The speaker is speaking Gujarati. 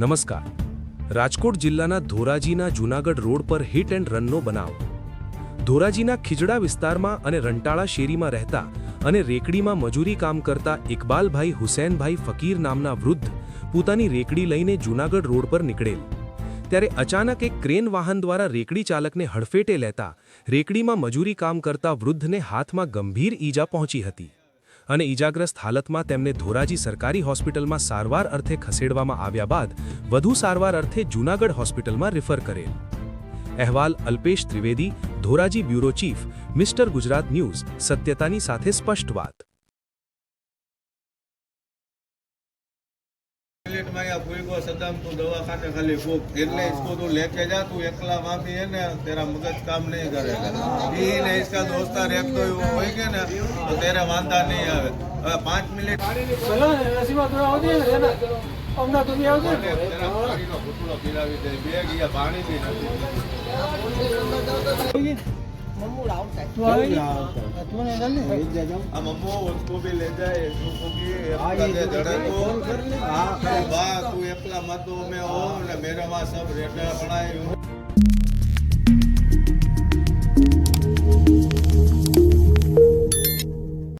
નમસ્કાર। રાજકોટ જિલ્લાના ધોરાજીના જૂનાગઢ રોડ પર હિટ એન્ડ રનનો બનાવ। ધોરાજીના ખીજડા વિસ્તારમાં અને રંટાળા શેરીમાં રહેતા અને રેકડીમાં મજૂરી કામ કરતા ઇકબાલભાઈ હુસૈનભાઈ ફકીર નામના વૃદ્ધ પોતાની રેકડી લઈને જૂનાગઢ રોડ પર નીકળેલ ત્યારે અચાનક એક ક્રેન વાહન દ્વારા રેકડી ચાલકને હડફેટે લેતા રેકડીમાં મજૂરી કામ કરતા વૃદ્ધને હાથમાં ગંભીર ઈજા પહોંચી હતી અને ઈજાગ્રસ્ત હાલતમાં તેમને ધોરાજી સરકારી હોસ્પિટલમાં સારવાર અર્થે ખસેડવામાં આવ્યા બાદ વધુ સારવાર અર્થે જૂનાગઢ હોસ્પિટલમાં રિફર કરેલ। અહેવાલ Alpesh Trivedi, Dhoraji bureau chief, mister Gujarat news, સત્યતાની સાથે સ્પષ્ટ વાત। को सदम तू दवा खाने खाली फूक એટલે इसको तू लेके जा तू एकला माफी है ना तेरा मगज काम नहीं करेगा ये ने इसका दोस्तार एक तो હોય કે ને તો तेरा वांधा नहीं આવે હવે 5 मिनट चलो नसीबा तो आवती है ना अमना तो भी आवती है तेरा પાણીનો ઘૂંટડો પીરાવી દે બે ગયા પાણી બી નથી मम्मू आउट है तू आएगी तू ने चल ले जाओ अब मम्मू उसको भी ले जाए उसको भी दे जड़े को हां बा तू एकला मत में हो ने मेरे वहां सब रेटा बनाए